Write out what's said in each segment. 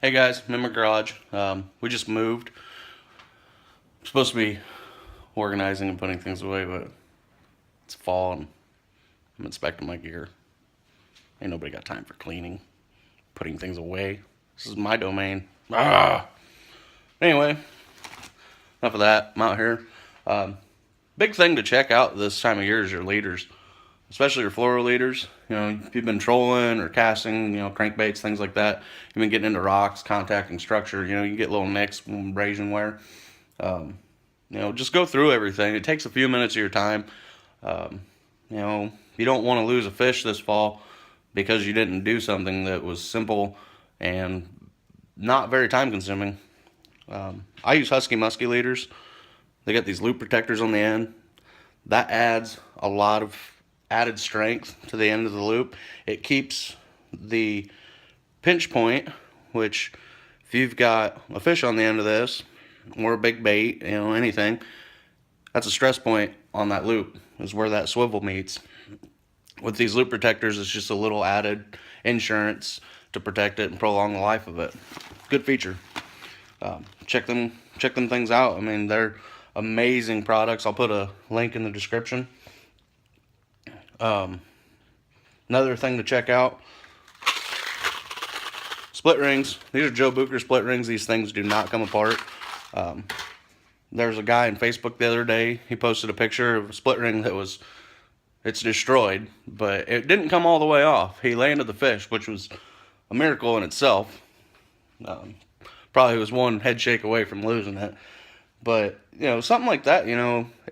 Hey guys, I'm in my garage. We just moved. I'm supposed to be organizing and putting things away, but it's fall and I'm inspecting my gear. Ain't nobody got time for cleaning, putting things away. This is my domain. Anyway, enough of that. I'm out here. Big thing to check out this time of year is your leaders, especially your fluoro leaders. You know, if you've been trolling or casting, crankbaits, things like that. You've been getting into rocks, contacting structure. You get little nicks from abrasion wear. Just go through everything. It takes a few minutes of your time. You don't want to lose a fish this fall because you didn't do something that was simple and not very time consuming. I use Husky Muskie leaders. They got these loop protectors on the end. That adds a lot of added strength to the end of the loop. It keeps the pinch point, which if you've got a fish on the end of this or a big bait, anything, that's a stress point on that loop, is where that swivel meets. With these loop protectors, it's just a little added insurance to protect it and prolong the life of it. Good feature. Check them things out. I mean, they're amazing products. I'll put a link in the description. Another thing to check out, split rings. These are Joe Bucher split rings. These things do not come apart. There's a guy on Facebook the other day. He posted a picture of a split ring that it's destroyed, but it didn't come all the way off. He landed the fish, which was a miracle in itself. Probably was one head shake away from losing it. But, something like that,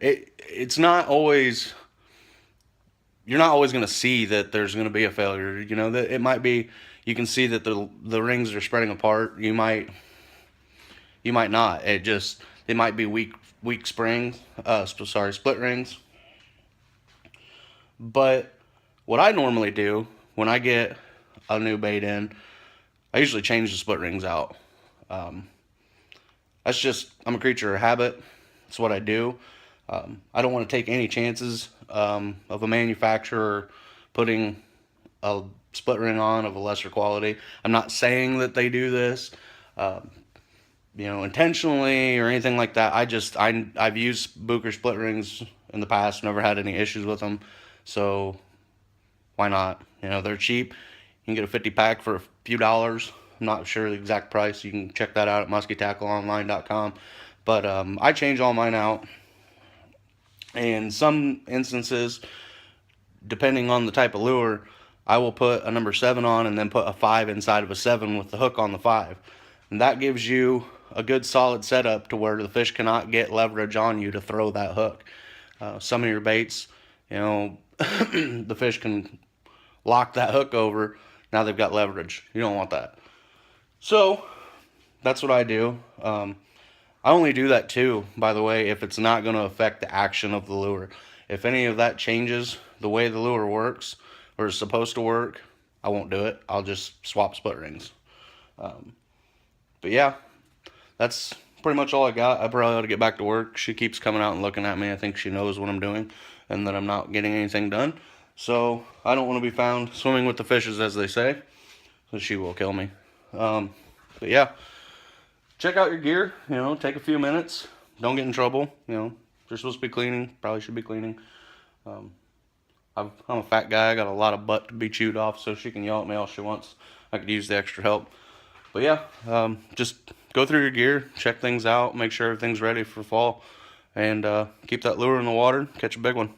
it's not always, you're not always going to see that there's going to be a failure. That it might be, you can see that the rings are spreading apart. You might not. It might be weak springs, split rings. But what I normally do when I get a new bait in, I usually change the split rings out. I'm a creature of habit. That's what I do. I don't want to take any chances of a manufacturer putting a split ring on of a lesser quality. I'm not saying that they do this, intentionally or anything like that. I've used Bucher split rings in the past, never had any issues with them. So why not? They're cheap. You can get a 50 pack for a few dollars. I'm not sure the exact price. You can check that out at muskietackleonline.com. But I change all mine out. In some instances, depending on the type of lure, I will put a number 7 on and then put a 5 inside of a 7 with the hook on the 5. And that gives you a good solid setup to where the fish cannot get leverage on you to throw that hook. Some of your baits, the fish can lock that hook over. Now they've got leverage. You don't want that. So that's what I do. I only do that too, by the way, if it's not going to affect the action of the lure. If any of that changes the way the lure works or is supposed to work, I won't do it. I'll just swap split rings. But yeah, that's pretty much all I got. I probably ought to get back to work. She keeps coming out and looking at me. I think she knows what I'm doing and that I'm not getting anything done. So I don't want to be found swimming with the fishes, as they say. So she will kill me. But yeah, check out your gear. Take a few minutes. Don't get in trouble. You're supposed to be cleaning. Probably should be cleaning. I'm a fat guy. I got a lot of butt to be chewed off, so she can yell at me all she wants. I could use the extra help. But yeah, just go through your gear, check things out, make sure everything's ready for fall, and keep that lure in the water, catch a big one.